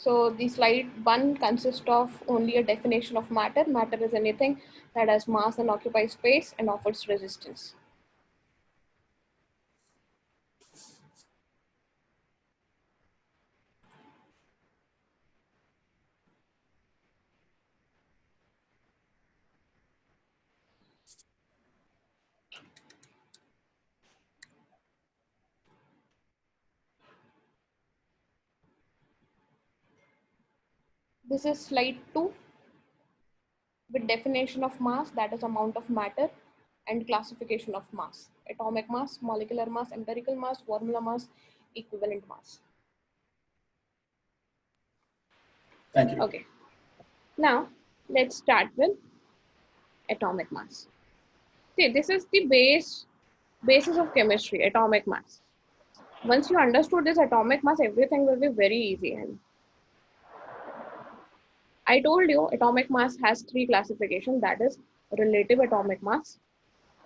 So the slide 1 consists of only a definition of matter. Matter is anything that has mass and occupies space and offers resistance. This is slide 2 with definition of mass, that is amount of matter, and classification of mass: atomic mass, molecular mass, empirical mass, formula mass, equivalent mass. Thank you. Okay, now let's start with atomic mass. See, this is the basis of chemistry, atomic mass. Once you understood this atomic mass, everything will be very easy. And I told you atomic mass has three classifications, that is relative atomic mass,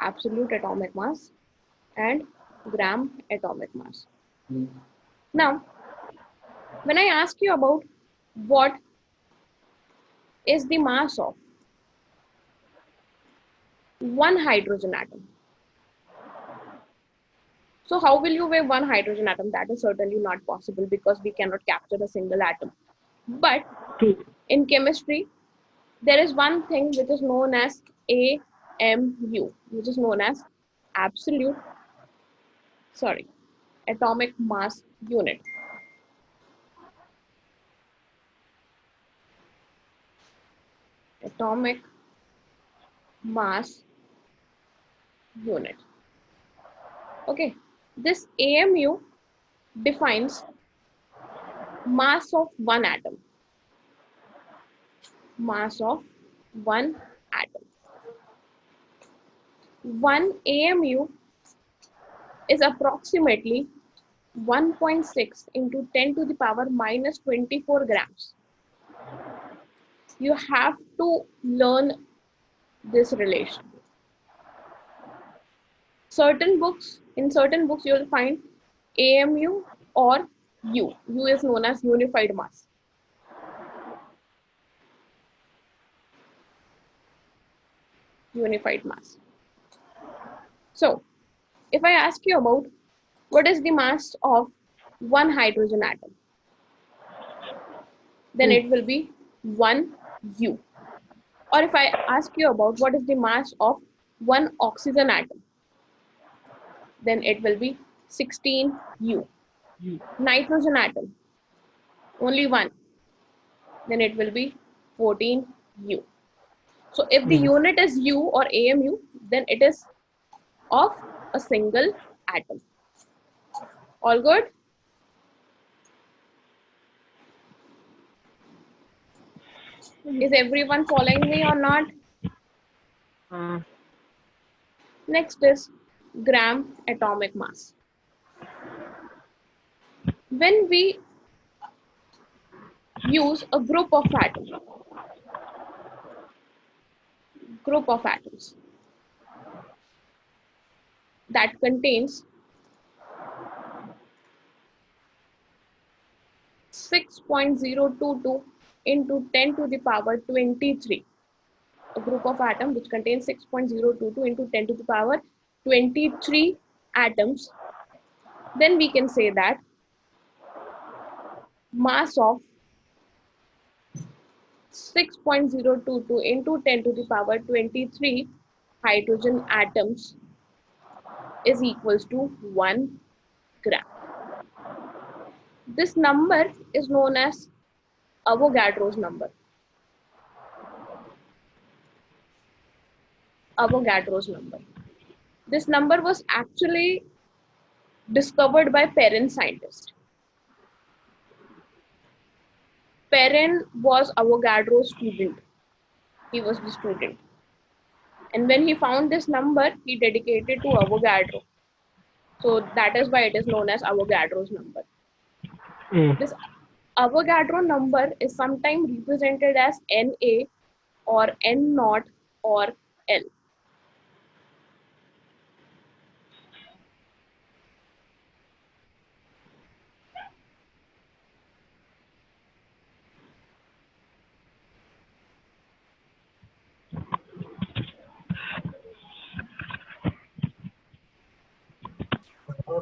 absolute atomic mass, and gram atomic mass. Now, when I ask you about what is the mass of one hydrogen atom, so how will you weigh one hydrogen atom? That is certainly not possible because we cannot capture a single atom. But in chemistry, there is one thing which is known as AMU, which is known as absolute, atomic mass unit. Atomic mass unit. Okay, this AMU defines mass of one atom. Mass of one atom. One AMU is approximately 1.6 into 10 to the power minus 24 grams. You have to learn this relation. In certain books, you will find AMU or U. U is known as unified mass. Unified mass. So, if I ask you about what is the mass of one hydrogen atom, then it will be 1 U. Or if I ask you about what is the mass of one oxygen atom, then it will be 16 U. Nitrogen atom, only one, then it will be 14 U. So if the unit is U or AMU, then it is of a single atom. All good? Is everyone following me or not? Next is gram atomic mass. When we use a group of atoms that contains 6.022 into 10 to the power 23. A group of atoms which contains 6.022 into 10 to the power 23 atoms, then we can say that mass of 6.022 into 10 to the power 23 hydrogen atoms is equals to 1 gram. This number is known as Avogadro's number. Avogadro's number. This number was actually discovered by Perrin scientist. Perrin was Avogadro's student. He was the student. And when he found this number, he dedicated to Avogadro. So that is why it is known as Avogadro's number. This Avogadro number is sometimes represented as Na or N naught or L.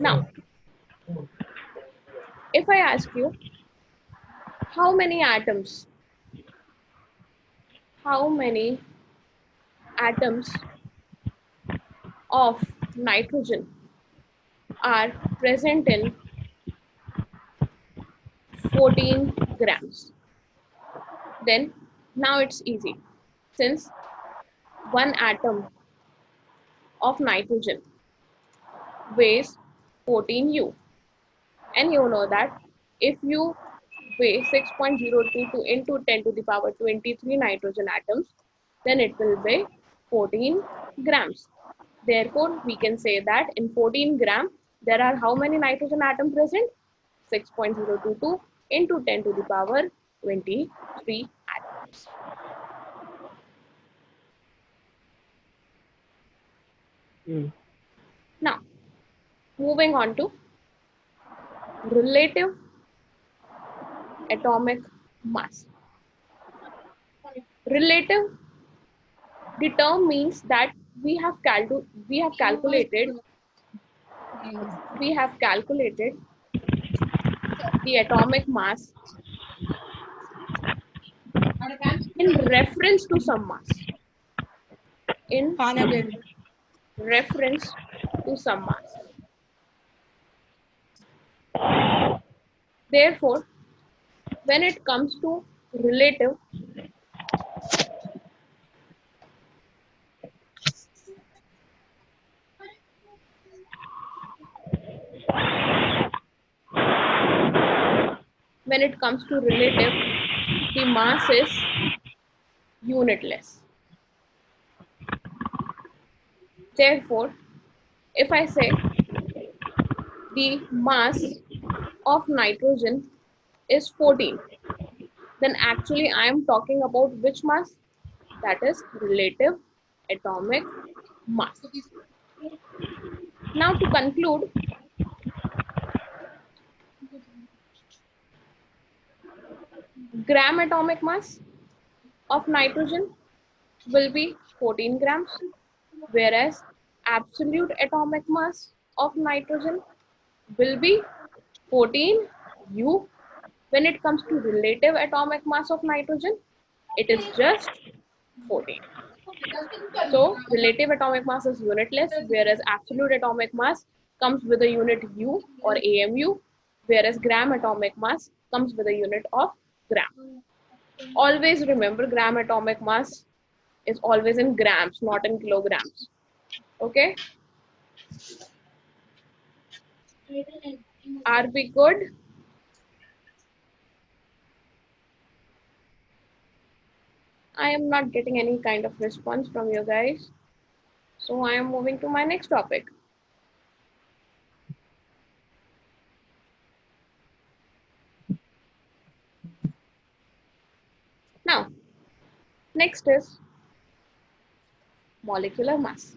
Now, if I ask you how many atoms of nitrogen are present in 14 grams, then now it's easy. Since one atom of nitrogen weighs 14 U, and you know that if you weigh 6.022 into 10 to the power 23 nitrogen atoms, then it will weigh 14 grams. Therefore, we can say that in 14 gram, there are how many nitrogen atoms present? 6.022 into 10 to the power 23 atoms. Now, moving on to relative atomic mass. Relative, the term means that we have calculated the atomic mass in reference to some mass. In reference to some mass. Therefore, when it comes to relative, the mass is unitless. Therefore, if I say the mass of nitrogen is 14, then actually I am talking about which mass? That is relative atomic mass. Now to conclude, gram atomic mass of nitrogen will be 14 grams, whereas absolute atomic mass of nitrogen will be 14U. When it comes to relative atomic mass of nitrogen, it is just 14. So relative atomic mass is unitless, whereas absolute atomic mass comes with a unit U or AMU, whereas gram atomic mass comes with a unit of gram. Always remember, gram atomic mass is always in grams, not in kilograms. Okay? Are we good? I am not getting any kind of response from you guys. So I am moving to my next topic. Now, next is molecular mass.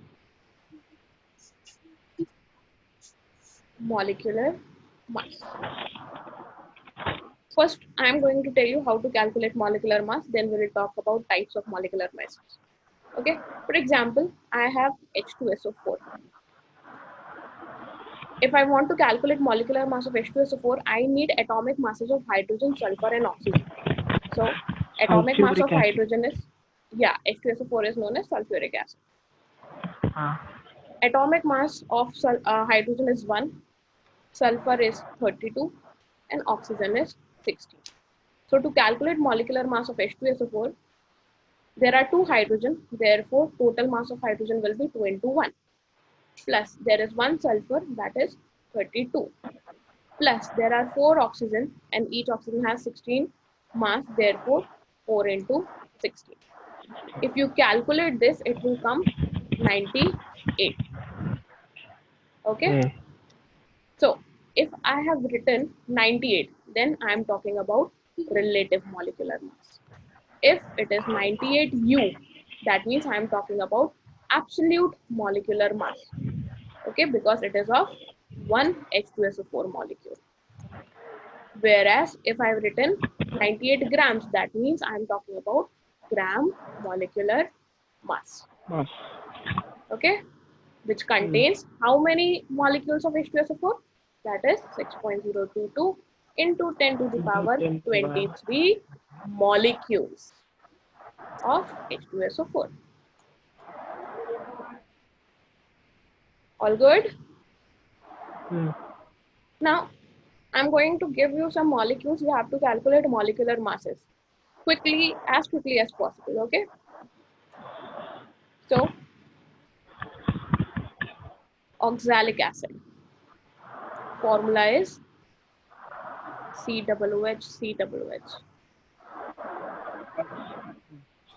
Molecular mass. First, I am going to tell you how to calculate molecular mass, then we will talk about types of molecular masses. Okay, for example, I have H2SO4. If I want to calculate molecular mass of H2SO4, I need atomic masses of hydrogen, sulfur, and oxygen. So, atomic mass of hydrogen is, H2SO4 is known as sulfuric acid. Atomic mass of hydrogen is 1, sulfur is 32, and oxygen is 16. So to calculate molecular mass of H2SO4, there are 2 hydrogen, therefore total mass of hydrogen will be 2 into 1. Plus there is 1 sulfur, that is 32. Plus there are 4 oxygen, and each oxygen has 16 mass, therefore 4 into 16. If you calculate this, it will come 98. Okay? So if I have written 98, then I am talking about relative molecular mass. If it is 98U, that means I am talking about absolute molecular mass. Okay, because it is of one H2SO4 molecule. Whereas if I have written 98 grams, that means I am talking about gram molecular mass. Okay. which contains how many molecules of H2SO4? That is 6.022 into 10 to the power 23 molecules of H2SO4. All good? Now, I'm going to give you some molecules. You have to calculate molecular masses quickly, as quickly as possible, okay? So, oxalic acid. Formula is COOH, COOH.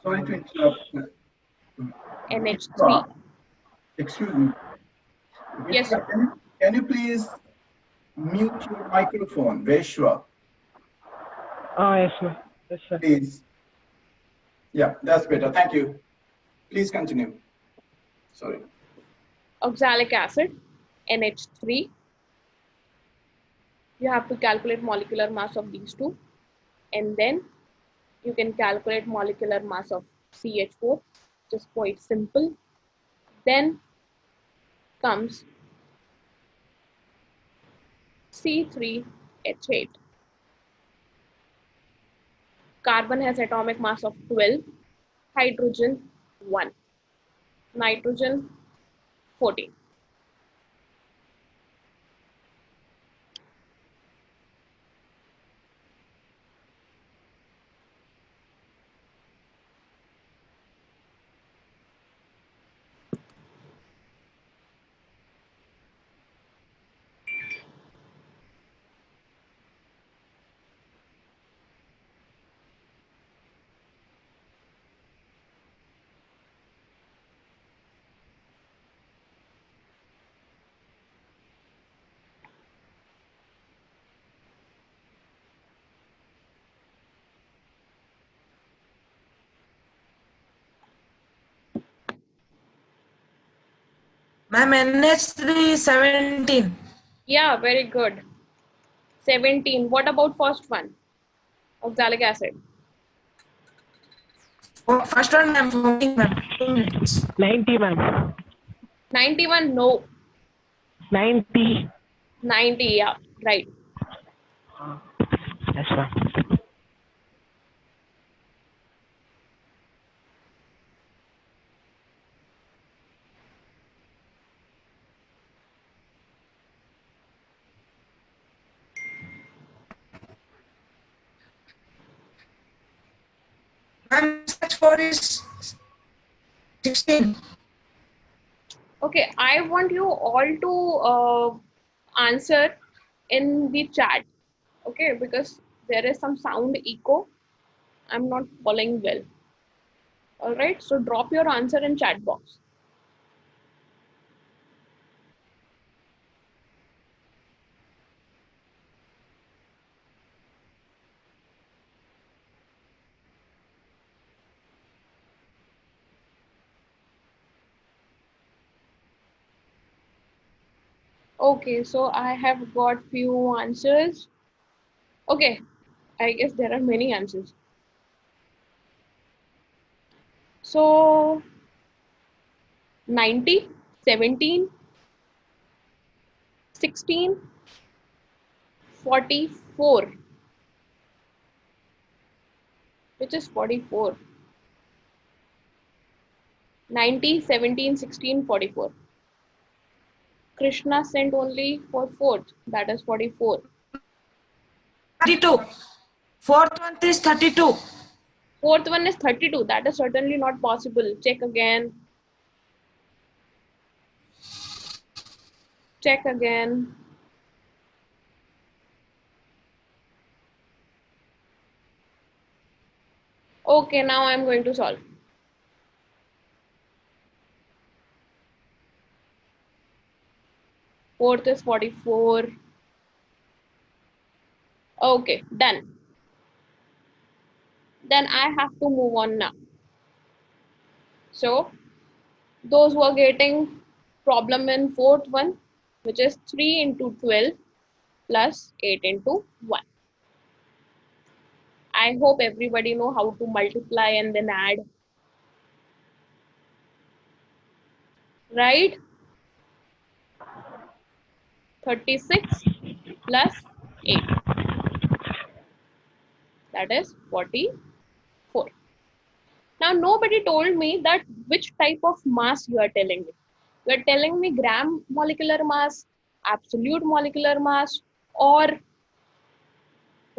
Sorry to interrupt. NH3. Excuse me. Yes, sir. Can you please mute your microphone, Veshwa? Yes, sir. Yes, sir. Please. Yeah, that's better. Thank you. Please continue. Sorry. Oxalic acid, NH3. You have to calculate molecular mass of these two, and then you can calculate molecular mass of CH4, which is quite simple. Then comes C3H8. Carbon has atomic mass of 12, hydrogen 1, nitrogen 14. Ma'am, NH3 17. Yeah, very good. 17. What about first one? Oxalic acid. First one, I'm forming, ma'am. 2 minutes. 90, ma'am. 91, no. 90. 90, yeah, right. Yes, ma'am. Ma'am, CH4 is 16. Okay, I want you all to answer in the chat. Okay, because there is some sound echo. I'm not following well. All right, so drop your answer in chat box. Okay, so I have got few answers. Okay, I guess there are many answers. So 90, 17, 16, 44, which is 44. 90, 17, 16, 44. Krishna sent only for fourth, that is 44. 32. Fourth one is 32. Fourth one is 32, that is certainly not possible. Check again. Check again. Okay, now I'm going to solve. Fourth is 44. Okay, done. Then I have to move on now. So those who are getting problem in fourth one, which is 3 into 12 plus 8 into 1. I hope everybody know how to multiply and then add. Right? 36 plus 8. That is 44. Now, nobody told me that which type of mass you are telling me. You are telling me gram molecular mass, absolute molecular mass, or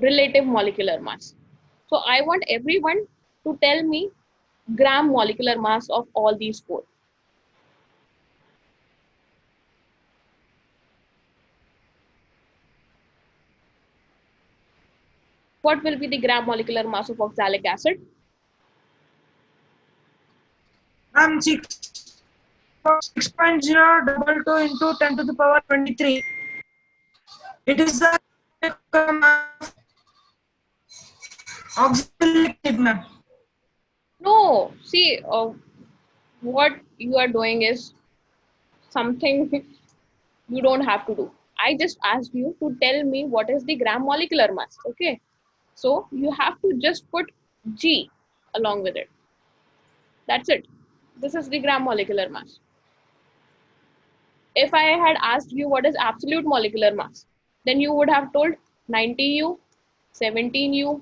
relative molecular mass. So I want everyone to tell me gram molecular mass of all these four. What will be the gram molecular mass of oxalic acid? Ma'am, 6.022 into 10 to the power 23. It is the auxiliary acid, ma'am. No, see, what you are doing is something you don't have to do. I just asked you to tell me what is the gram molecular mass. Okay, so you have to just put G along with it. That's it. This is the gram molecular mass. If I had asked you what is absolute molecular mass, then you would have told 90U, 17U,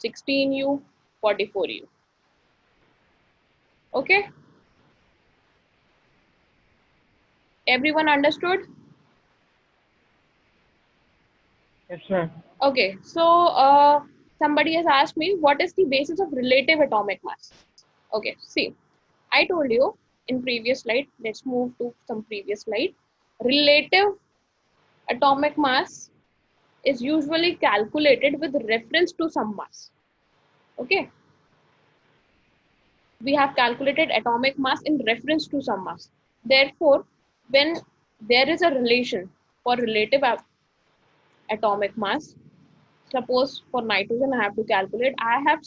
16U, 44U. Okay? Everyone understood? Yes, ma'am. Okay, so somebody has asked me what is the basis of relative atomic mass? Okay, see, I told you in previous slide, let's move to some previous slide. Relative atomic mass is usually calculated with reference to some mass. Okay, we have calculated atomic mass in reference to some mass. Therefore, when there is a relation for relative atomic mass, suppose for nitrogen I have to calculate, I have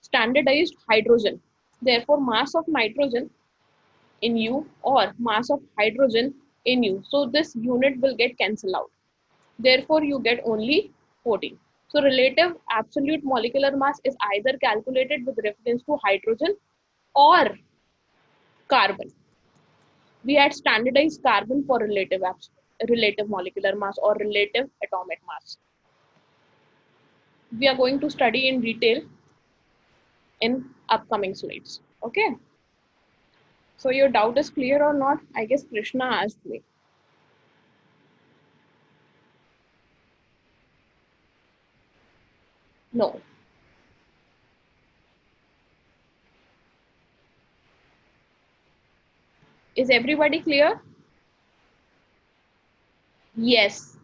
standardized hydrogen. Therefore, mass of nitrogen in U or mass of hydrogen in U. So this unit will get cancelled out. Therefore, you get only 14. So relative absolute molecular mass is either calculated with reference to hydrogen or carbon. We had standardized carbon for relative molecular mass or relative atomic mass. We are going to study in detail in upcoming slides. Okay. So your doubt is clear or not? I guess Krishna asked me. No. Is everybody clear? Yes.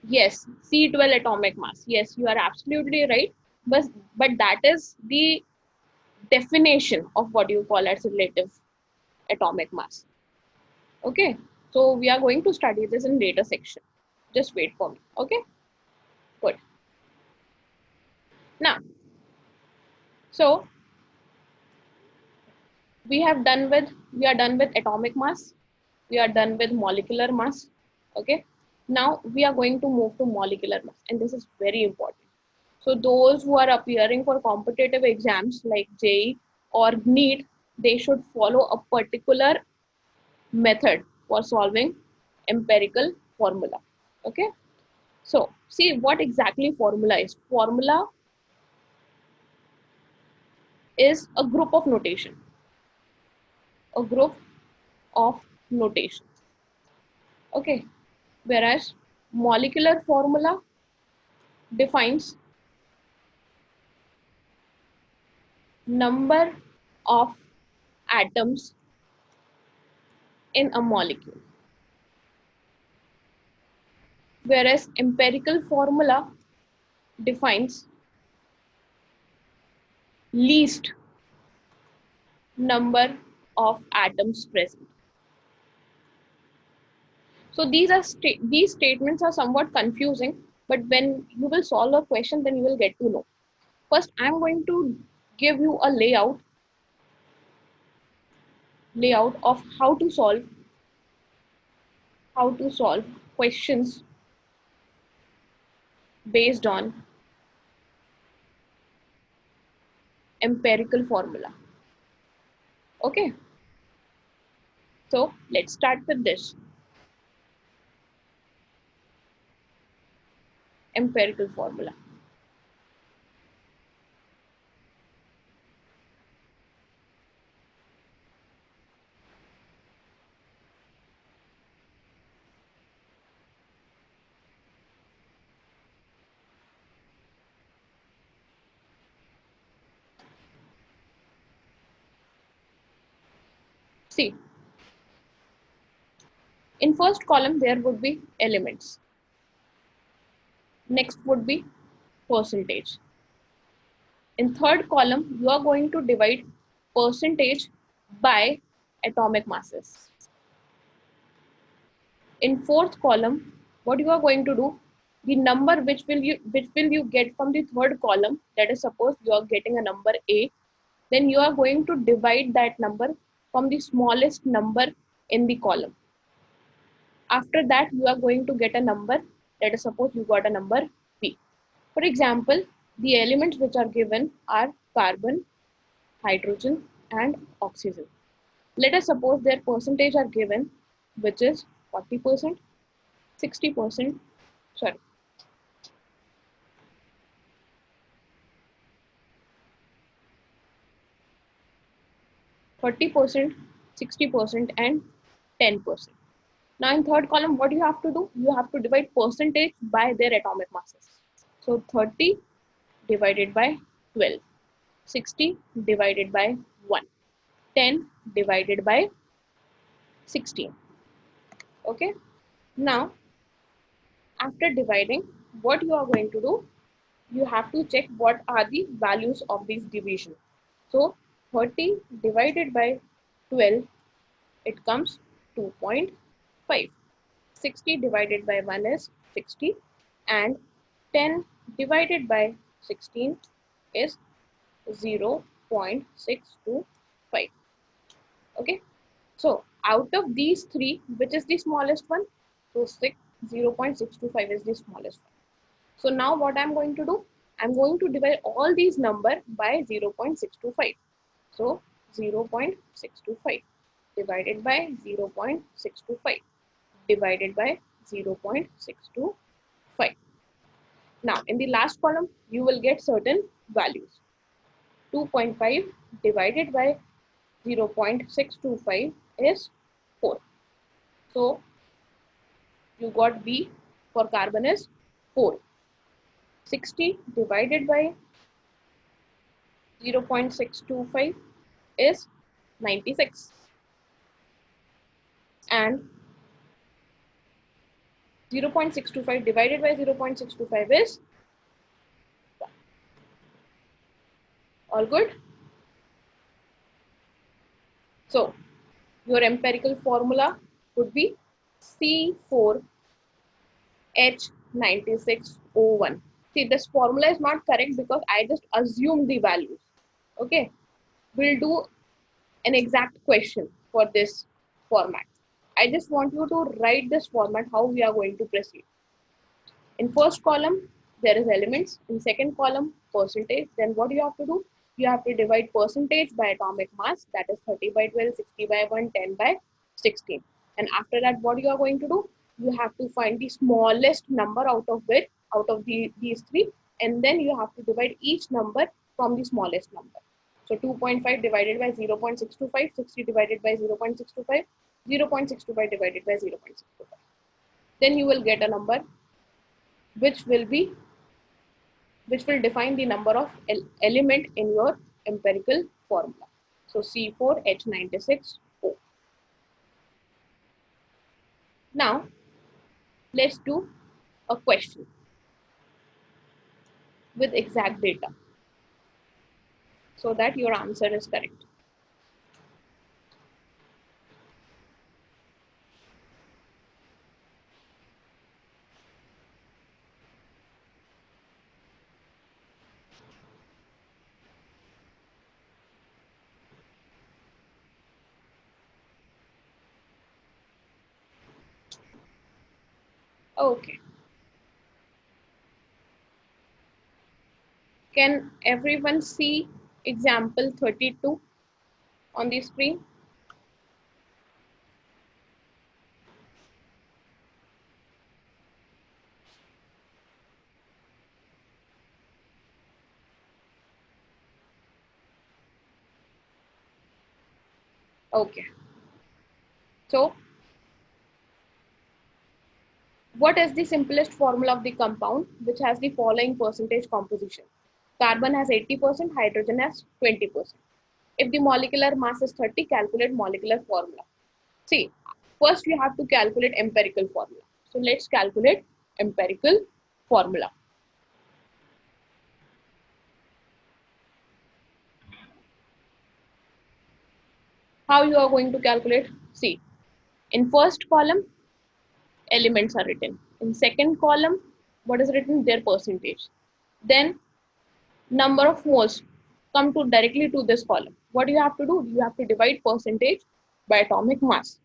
Yes. C12 atomic mass. Yes, you are absolutely right. But that is the definition of what you call as relative atomic mass. Okay. So we are going to study this in later section. Just wait for me. Okay. Good. Now, so we are done with atomic mass. We are done with molecular mass. Okay. Now we are going to move to molecular mass, and this is very important. So those who are appearing for competitive exams like JEE or NEET, they should follow a particular method for solving empirical formula. Okay. So see what exactly formula is. Formula is a group of notation. A group of notation. Okay. Whereas molecular formula defines number of atoms in a molecule. Whereas empirical formula defines least number of atoms present. So these statements are somewhat confusing, but when you will solve a question, then you will get to know. First, I'm going to give you a layout of how to solve questions based on empirical formula. Okay. So let's start with this. empirical formula. See, in first column there would be elements. Next would be percentage. In third column, you are going to divide percentage by atomic masses. In fourth column, what you are going to do, the number which will you get from the third column, that is suppose you are getting a number A, then you are going to divide that number from the smallest number in the column. After that, you are going to get a number, that is suppose you got a number B. For example, the elements which are given are carbon, hydrogen and oxygen. Let us suppose their percentage are given, which is 40%, 60%, sorry, 40%, 60% and 10%. Now in third column, what you have to do? You have to divide percentage by their atomic masses. So 30 divided by 12, 60 divided by 1, 10 divided by 16. Okay. Now after dividing, what you are going to do? You have to check what are the values of these division. So 30 divided by 12, it comes 2.5. 60 divided by 1 is 60 and 10 divided by 16 is 0.625. Okay, so out of these three, which is the smallest one? So 0.625 is the smallest one. So now what I'm going to do? I'm going to divide all these numbers by 0.625. So 0.625 divided by 0.625 divided by 0.625. Now in the last column, you will get certain values. 2.5 divided by 0.625 is 4. So you got B for carbon is 4. 60 divided by 0.625 is 96 and 0.625 divided by 0.625 is all good. So your empirical formula would be C4H96O1. See, this formula is not correct because I just assumed the values. Okay, we'll do an exact question for this format. I just want you to write this format, how we are going to proceed. In first column, there is elements. In second column, percentage. Then what you have to do? You have to divide percentage by atomic mass, that is 30 by 12, 60 by 1, 10 by 16. And after that, what you are going to do? You have to find the smallest number out of these three, and then you have to divide each number from the smallest number. So 2.5 divided by 0.625, 60 divided by 0.625, 0.625 divided by 0.625. Then you will get a number which will define the number of element in your empirical formula. So C4H96O. Now let's do a question with exact data so that your answer is correct. Okay. Can everyone see example 32 on the screen? Okay. So, what is the simplest formula of the compound which has the following percentage composition? Carbon has 80%, hydrogen has 20%. If the molecular mass is 30, calculate molecular formula. See, first we have to calculate empirical formula. So let's calculate empirical formula. How you are going to calculate? See, in first column, elements are written. In second column, what is written? Their percentage. Then number of moles come to directly to this column. What do you have to do? You have to divide percentage by atomic mass.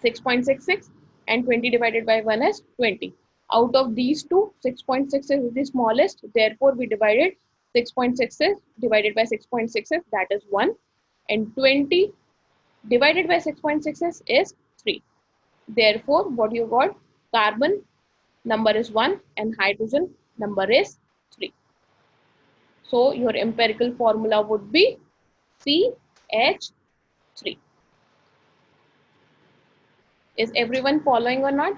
6.66 and 20 divided by 1 is 20. Out of these two, 6.6 is the smallest. Therefore, we divided 6.66 divided by 6.66, that is 1. And 20 divided by 6.66 is 3. Therefore, what you got? Carbon number is 1 and hydrogen number is 3. So, your empirical formula would be CH3. Is everyone following or not?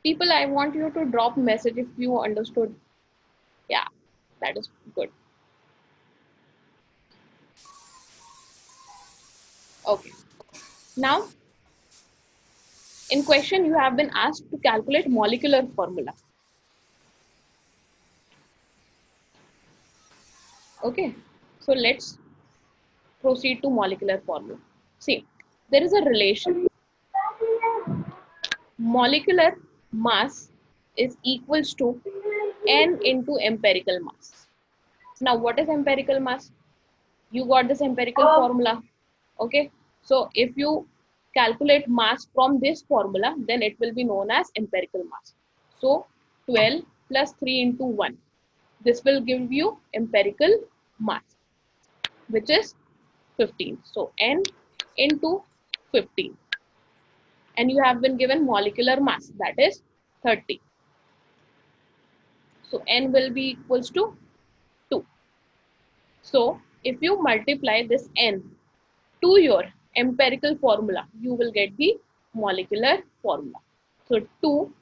People, I want you to drop message if you understood. Yeah, that is good. Okay. Now, in question, you have been asked to calculate molecular formula. Okay. So let's proceed to molecular formula. See, there is a relation. Molecular mass is equals to n into empirical mass. Now, what is empirical mass? You got this empirical formula. Okay. So if you calculate mass from this formula, then it will be known as empirical mass. So 12 plus 3 into 1. This will give you empirical mass, which is 15. So n into 15. And you have been given molecular mass, that is 30. So n will be equals to 2. So if you multiply this n to your empirical formula, you will get the molecular formula. So 2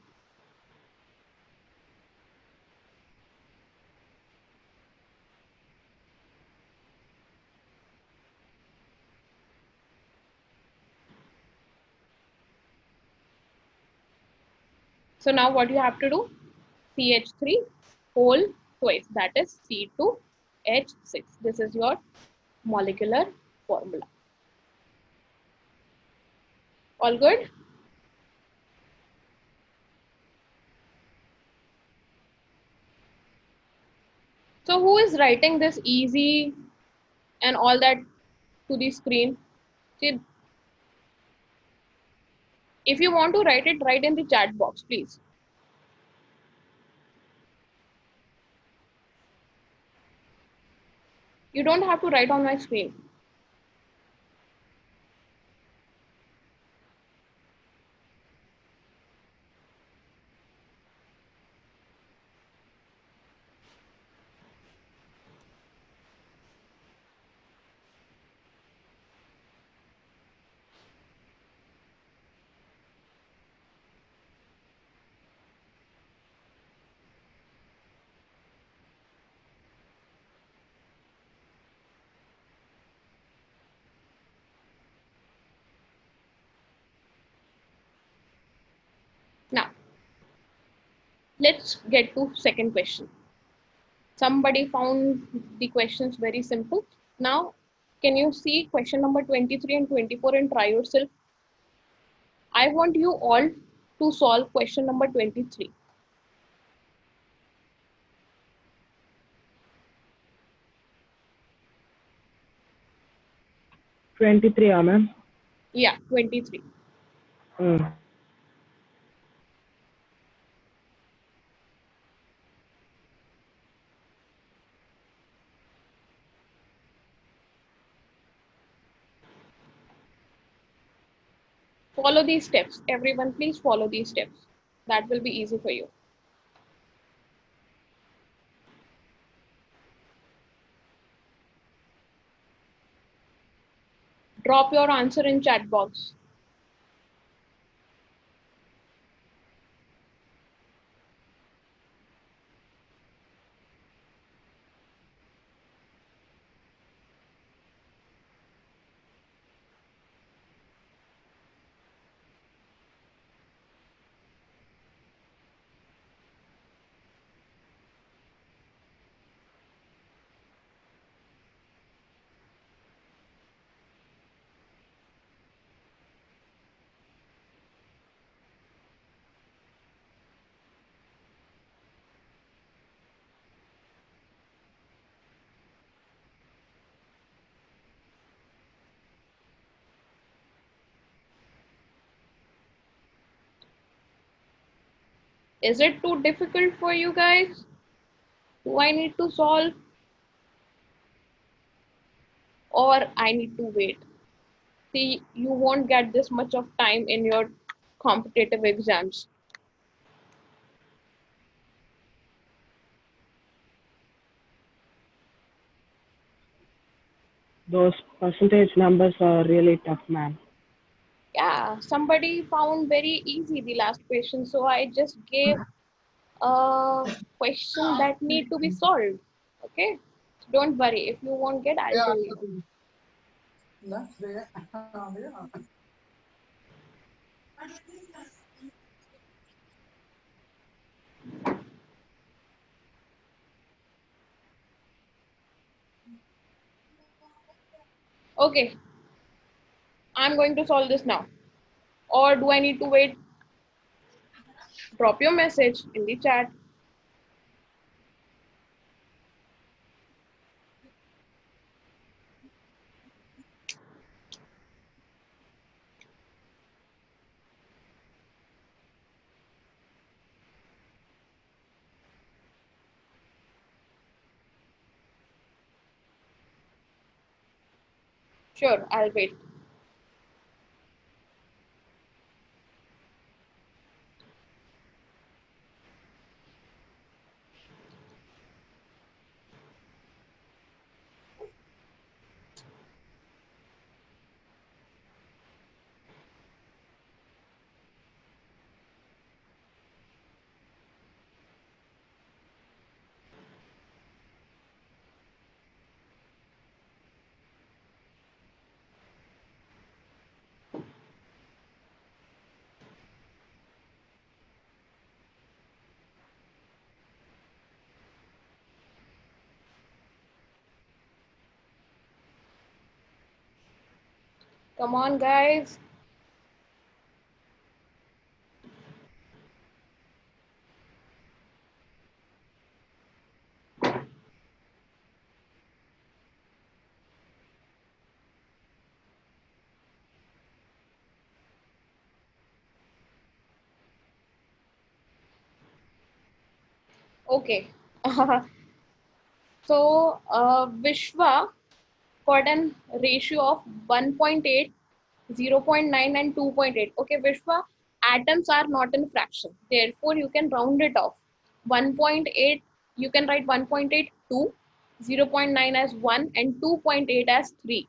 So now what you have to do? CH3 whole twice, that is C2H6. This is your molecular formula. All good? So who is writing this easy and all that to the screen? See, if you want to write it, write in the chat box, please. You don't have to write on my screen. Now, let's get to second question. Somebody found the questions very simple. Now, can you see question number 23 and 24 and try yourself? I want you all to solve question number 23. 23, ma'am. Yeah, 23. Mm. Follow these steps. Everyone, please follow these steps. That will be easy for you. Drop your answer in chat box. Is it too difficult for you guys? Do I need to solve? Or I need to wait? See, you won't get this much of time in your competitive exams. Those percentage numbers are really tough, ma'am. Yeah, somebody found very easy the last question, so I just gave a question that need to be solved. Okay, so don't worry. If you won't get, I'll tell you. Okay, I'm going to solve this now. Or do I need to wait? Drop your message in the chat. Sure, I'll wait. Come on, guys. Okay. So, Vishwa got an ratio of 1.8, 0.9, and 2.8. Okay, Vishwa, atoms are not in fraction. Therefore, you can round it off. 1.8, you can write 1.8, 2, 0.9 as 1, and 2.8 as 3.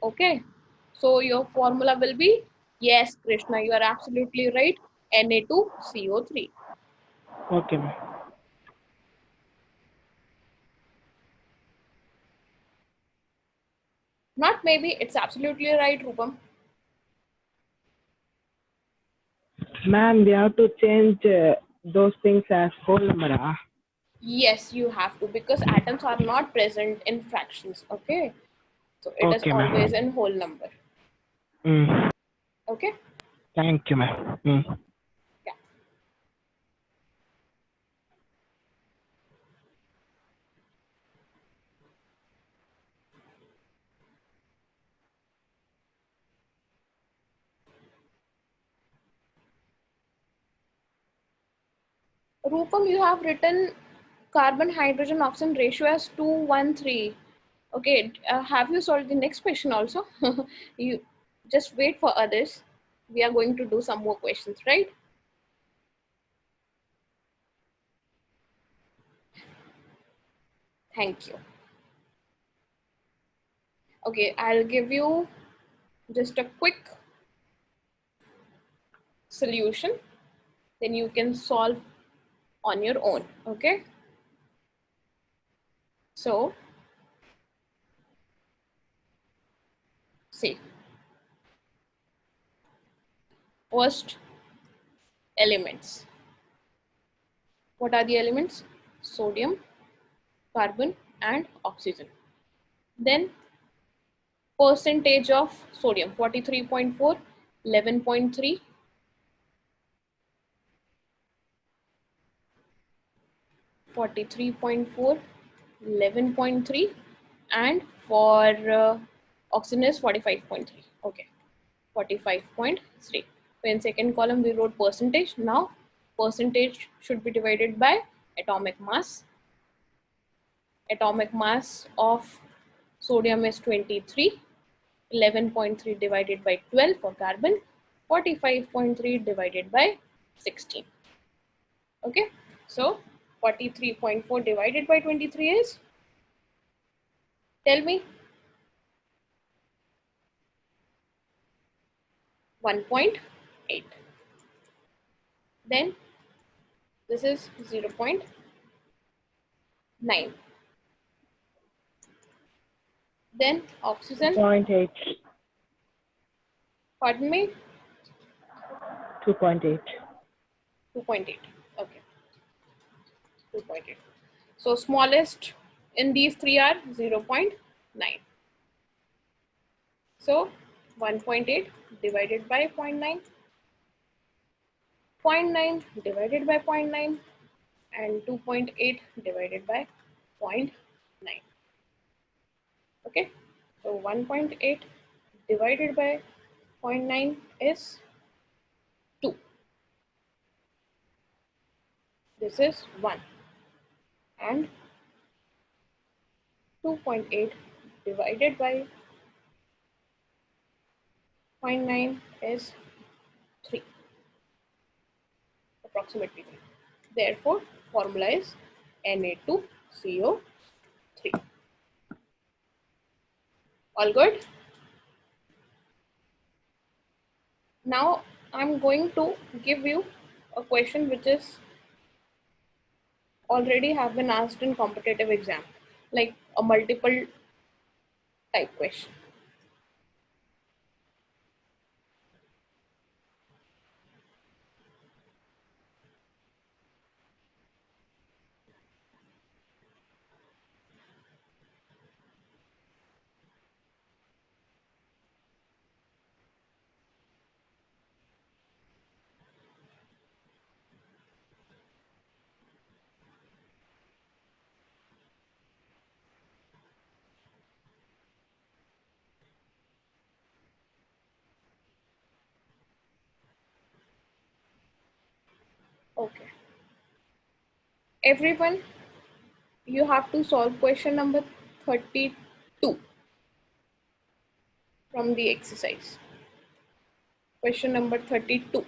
Okay, so your formula will be, yes, Krishna, you are absolutely right, Na2CO3. Okay, ma'am. Not maybe, it's absolutely right, Rupam. Ma'am, we have to change those things as whole number. Yes, you have to, because atoms are not present in fractions. Okay, so it is Okay, always ma'am. in whole number. Mm. Okay, Thank you, ma'am. Mm. yeah. Rupam, you have written carbon hydrogen oxygen ratio as 2:1:3. Okay, have you solved the next question also? You just wait for others. We are going to do some more questions, right? Thank you. Okay, I'll give you just a quick solution, then you can solve on your own. Okay, so see, first, elements. What are the elements? Sodium, carbon and oxygen. Then percentage of sodium, 43.4, 11.3, 43.4, 11.3, and for oxygen is 45.3. Okay, 45.3. So in second column we wrote percentage. Now percentage should be divided by atomic mass. Atomic mass of sodium is 23. 11.3 divided by 12 for carbon, 45.3 divided by 16. Okay, so 43.4 divided by 23 is, tell me, 1.8. Then this is 0.9. Then oxygen, 2.8. pardon me, 2.8. 2.8. Okay, 2.8. So smallest in these three are 0.9. So 1.8 divided by 0.9, 0.9 divided by 0.9, and 2.8 divided by 0.9. Okay, so 1.8 divided by 0.9 is 2. This is 1. And 2.8 divided by 0.9 is 3, approximately 3. Therefore, formula is Na2CO3. All good? Now I'm going to give you a question which is already have been asked in competitive exam, like a multiple type question. Okay. Everyone, you have to solve question number 32 from the exercise. Question number 32.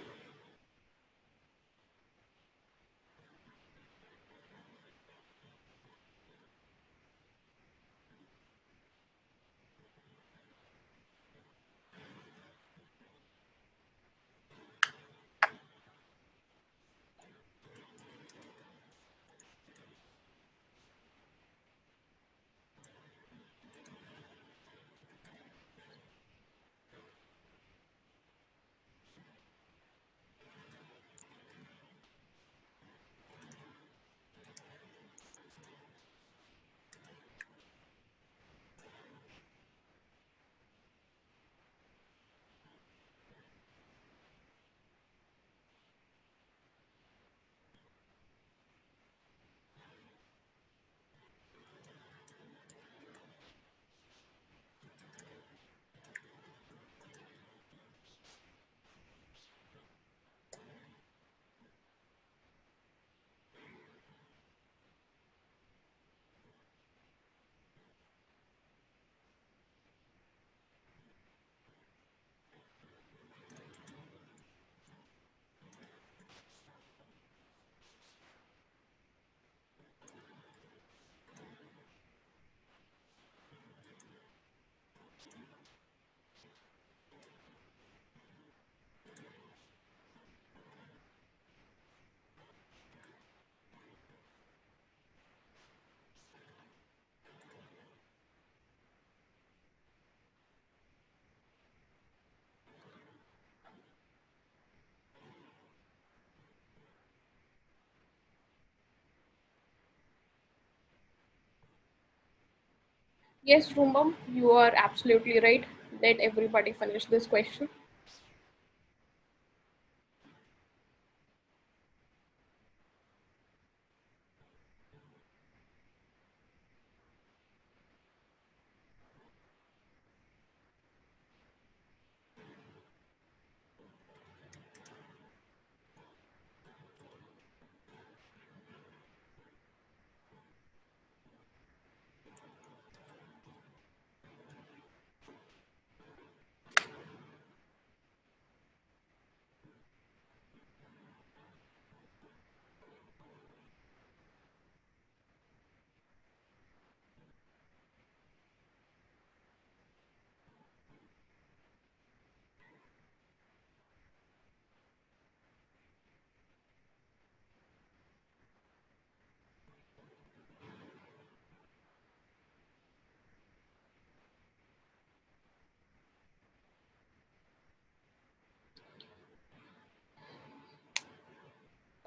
Yes, Rumbam, you are absolutely right. Let everybody finish this question.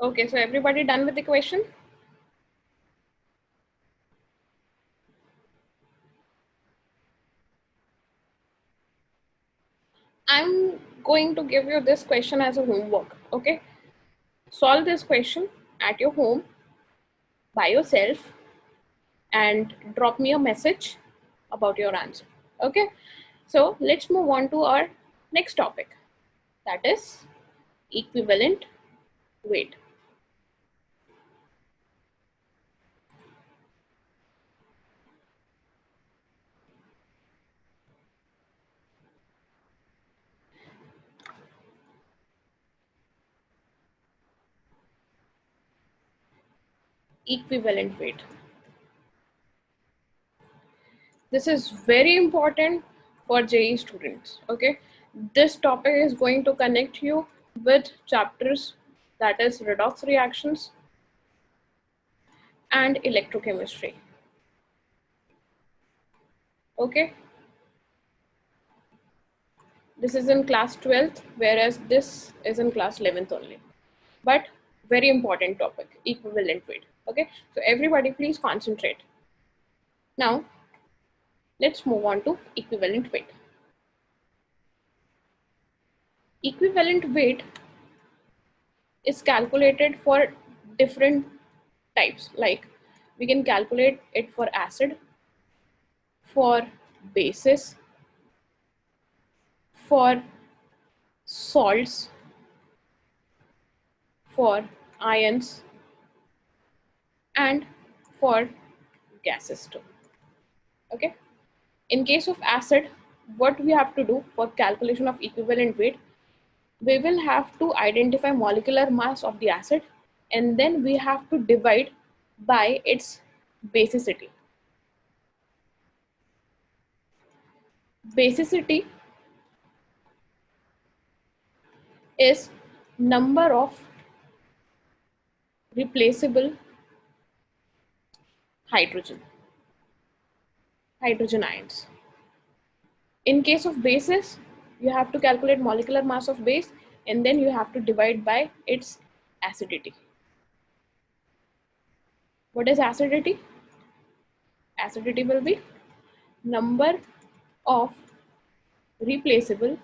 Okay, so everybody done with the question? I'm going to give you this question as a homework, okay? Solve this question at your home by yourself and drop me a message about your answer, okay? So let's move on to our next topic, that is equivalent weight. Equivalent weight. This is very important for JEE students, okay? This topic is going to connect you with chapters that is redox reactions and electrochemistry, okay? This is in class 12th, whereas this is in class 11th only. But very important topic, equivalent weight, okay? So everybody please concentrate. Now, let's move on to equivalent weight. Equivalent weight is calculated for different types, like we can calculate it for acid, for bases, for salts, for ions, and for gases too, okay? In case of acid, what we have to do for calculation of equivalent weight, we will have to identify molecular mass of the acid, and then we have to divide by its basicity. Basicity is number of replaceable hydrogen ions. In case of bases, you have to calculate molecular mass of base, and then you have to divide by its acidity. What is acidity? Acidity will be number of replaceable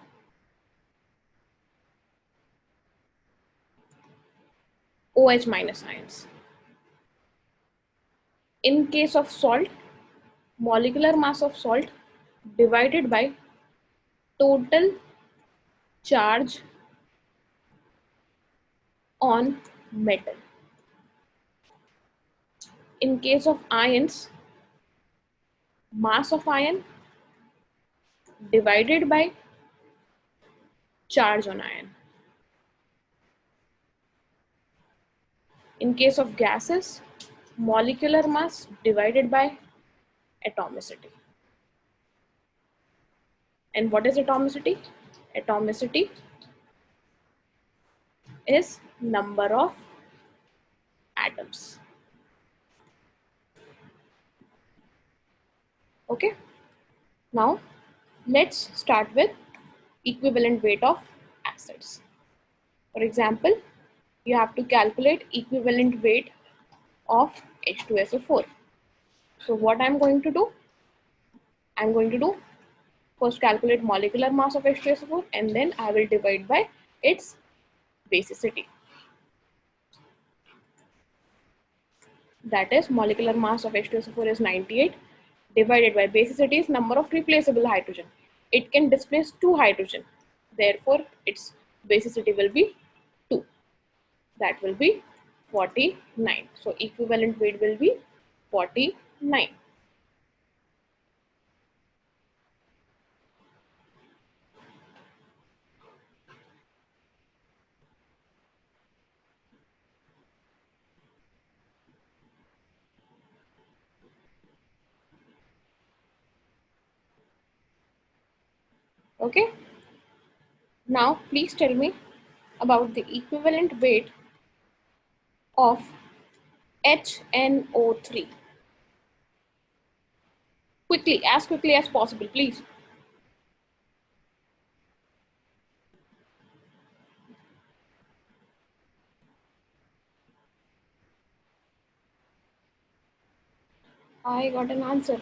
OH minus ions. In case of salt, molecular mass of salt divided by total charge on metal. In case of ions, mass of ion divided by charge on ion. In case of gases, molecular mass divided by atomicity. And what is atomicity? Atomicity is number of atoms. Okay, now let's start with equivalent weight of acids. For example, you have to calculate equivalent weight of H2SO4. So what I'm going to do, I'm going to do first calculate molecular mass of H2SO4 and then I will divide by its basicity. That is molecular mass of H2SO4 is 98 divided by basicity is number of replaceable hydrogen. It can displace 2 hydrogen. Therefore, its basicity will be 2. That will be 49. So equivalent weight will be 49. Okay. Now, please tell me about the equivalent weight of HNO3. Quickly as possible, please. I got an answer.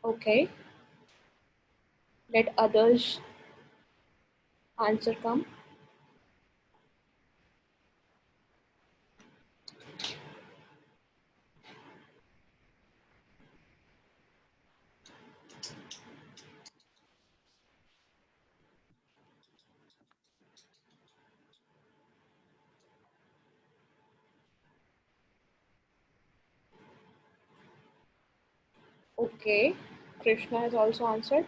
Okay. Let others answer come. Okay. Krishna has also answered.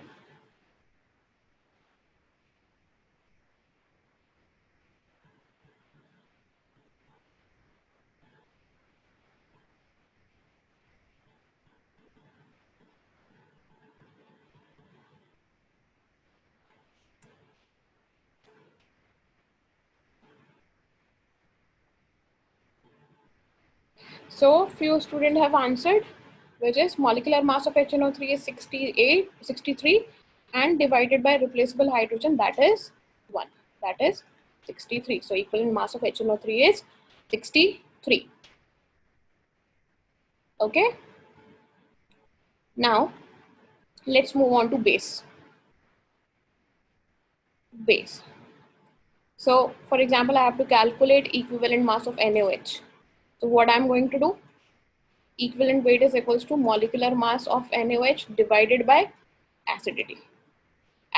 So few students have answered, which is molecular mass of HNO3 is 63 and divided by replaceable hydrogen, that is 1. That is 63. So equivalent mass of HNO3 is 63. Okay. Now let's move on to base. Base. So for example, I have to calculate equivalent mass of NaOH. So what I'm going to do? Equivalent weight is equals to molecular mass of NaOH divided by acidity.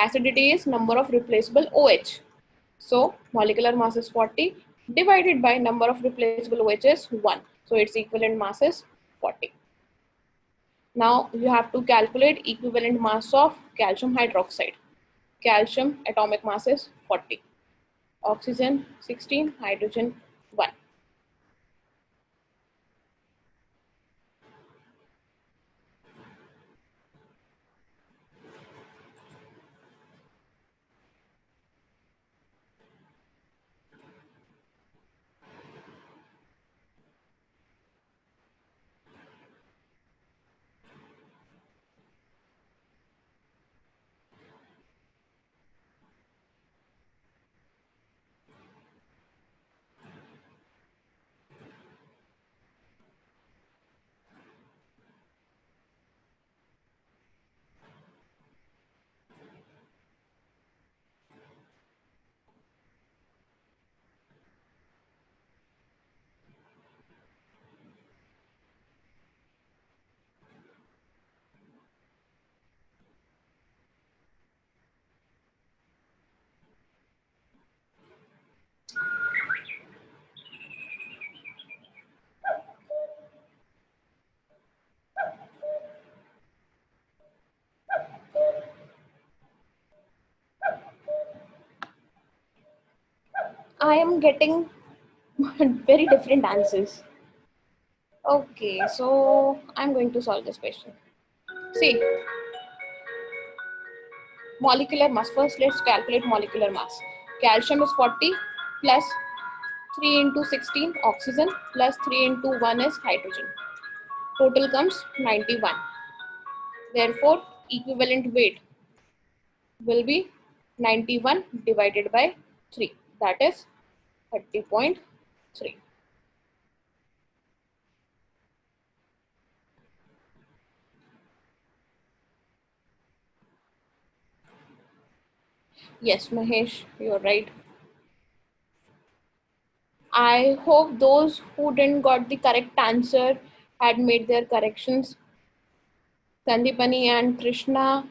Acidity is number of replaceable OH. So molecular mass is 40 divided by number of replaceable OH is 1. So its equivalent mass is 40. Now you have to calculate equivalent mass of calcium hydroxide. Calcium atomic mass is 40. Oxygen 16, hydrogen 1. I am getting very different answers. Okay, so I'm going to solve this question. See, molecular mass. First, let's calculate molecular mass. Calcium is 40 plus 3 into 16 oxygen plus 3 into 1 is hydrogen. Total comes 91. Therefore, equivalent weight will be 91 divided by 3. That is 30.3. Yes, Mahesh, you're right. I hope those who didn't got the correct answer had made their corrections. Sandipani and Krishna.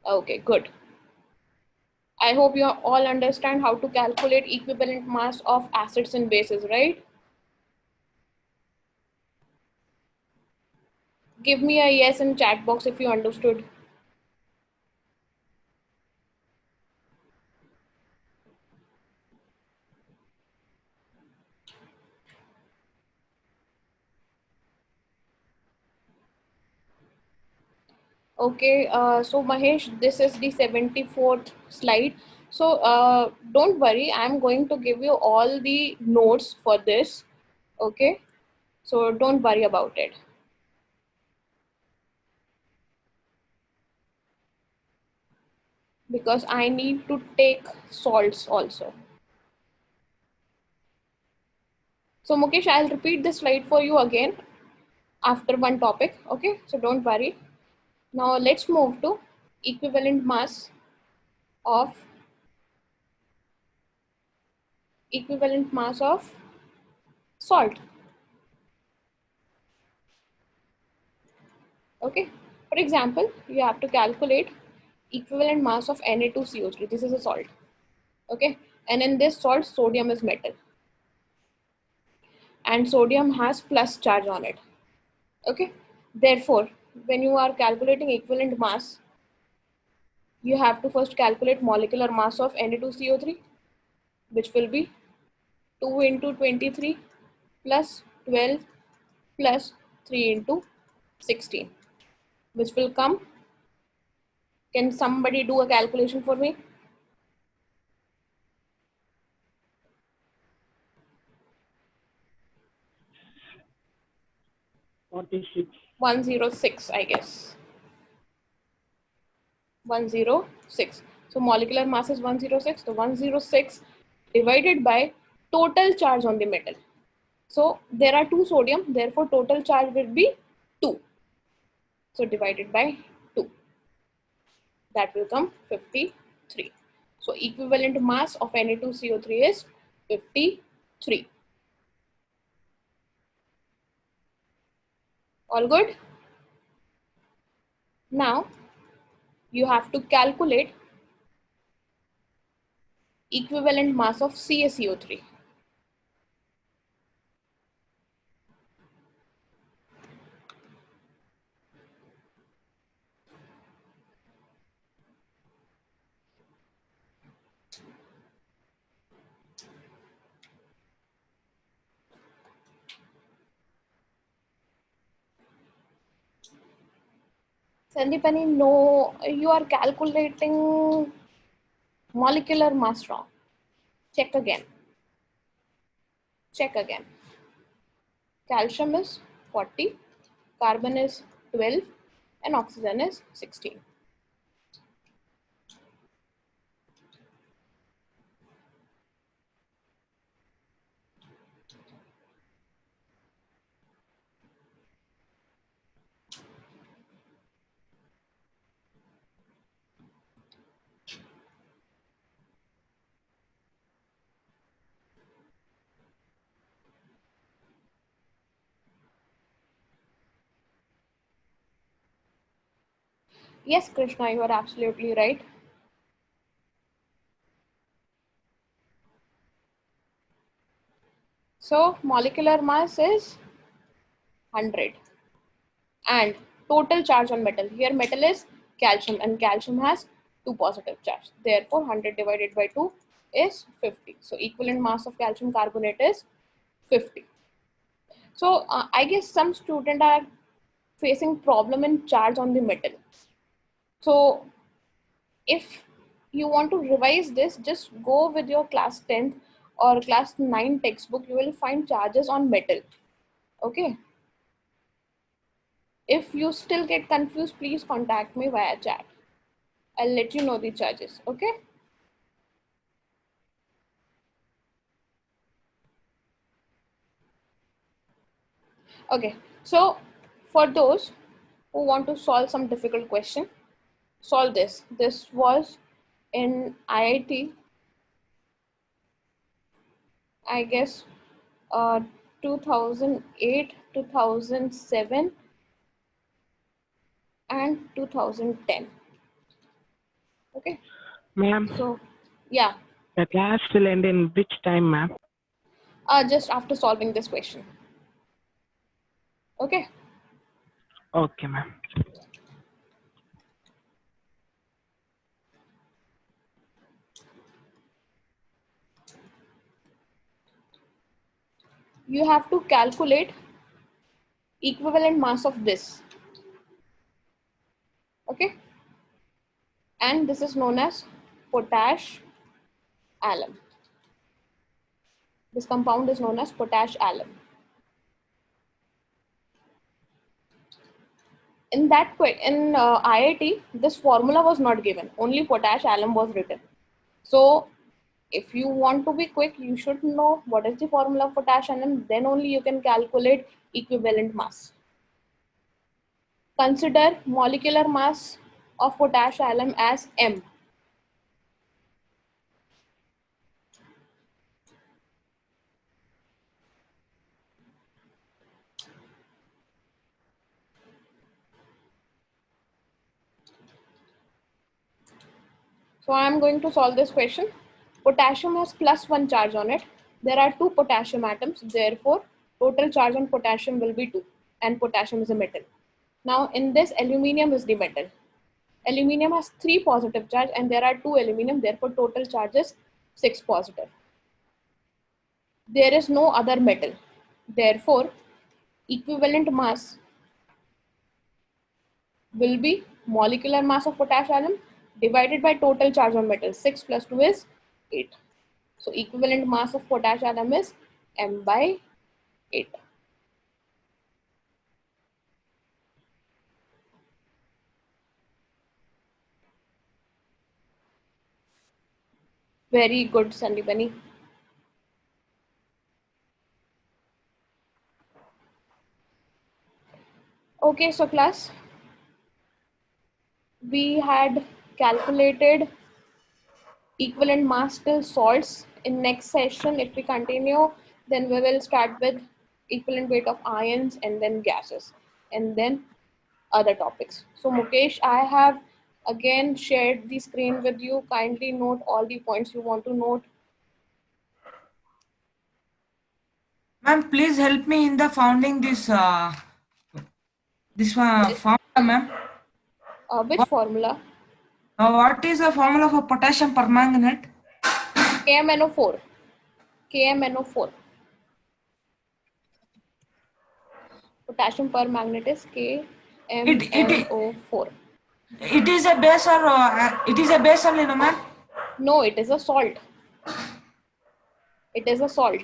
Okay, good. I hope you all understand how to calculate equivalent mass of acids and bases, right? Give me a yes in chat box if you understood. Okay, so Mahesh, this is the 74th slide. So don't worry, I'm going to give you all the notes for this. Okay, so don't worry about it. Because I need to take salts also. So Mukesh, I'll repeat this slide for you again after one topic. Okay, so don't worry. Now let's move to equivalent mass of salt. Okay, for example, you have to calculate equivalent mass of Na2CO3. This is a salt. Okay, and in this salt, sodium is metal, and sodium has plus charge on it. Okay, therefore, when you are calculating equivalent mass, you have to first calculate molecular mass of Na2CO3, which will be 2 into 23 plus 12 plus 3 into 16, which will come. Can somebody do a calculation for me? 46. 106, I guess. 106. So molecular mass is 106. So 106 divided by total charge on the metal. So there are 2 sodium, therefore total charge will be 2. So divided by 2. That will come 53. So equivalent mass of Na2CO3 is 53. All good? Now you have to calculate equivalent mass of CaCO3. Sandipani, no, you are calculating molecular mass wrong. Check again. Check again. Calcium is 40, carbon is 12, and oxygen is 16. Yes, Krishna, you are absolutely right. So molecular mass is 100 and total charge on metal. Here metal is calcium and calcium has 2 positive charge. Therefore 100 divided by 2 is 50. So equivalent mass of calcium carbonate is 50. So I guess some students are facing problem in charge on the metal. So if you want to revise this, just go with your class 10th or class 9 textbook. You will find charges on metal. Okay. If you still get confused, please contact me via chat. I'll let you know the charges. Okay. Okay, so for those who want to solve some difficult question, solve this. This was in IIT, I guess, 2008, 2007, and 2010. Okay, Ma'am, so yeah, the class will end in which time, ma'am? just after solving this question. Okay, Okay, ma'am. you have to calculate equivalent mass of this. Okay, and this is known as potash alum. This compound is known as potash alum. In IIT, this formula was not given. Only potash alum was written. So if you want to be quick, you should know what is the formula of potash alum. Then only you can calculate equivalent mass. Consider molecular mass of potash alum as M. So I am going to solve this question. Potassium has +1 charge on it. There are 2 potassium atoms. Therefore, total charge on potassium will be 2. And potassium is a metal. Now in this, aluminium is the metal. Aluminium has 3 positive charge and there are 2 aluminium. Therefore, total charge is 6 positive. There is no other metal. Therefore, equivalent mass will be molecular mass of potash alum divided by total charge on metal. 6 plus 2 is 8. So equivalent mass of potash atom is M by 8. Very good, Sandipani. Okay, so class, we had calculated equivalent mass till salts. In next session, if we continue, then we will start with equivalent weight of ions and then gases and then other topics. So Mukesh, I have again shared the screen with you. Kindly note all the points you want to note. Ma'am, please help me in the founding this formula, ma'am. Which formula? What is the formula for potassium permanganate? KMNO4. KMNO4. Potassium permanganate is KMNO4. It is a base or it is a base only, no, ma'am? No, it is a salt. It is a salt.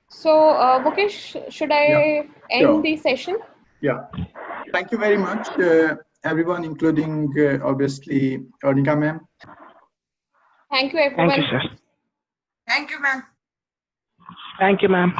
So, Mukesh, should I end Sure. the session? Yeah. Thank you very much, everyone, including obviously Arnika ma'am. Thank you, everyone. Thank you, sir. Thank you, ma'am. Thank you, ma'am.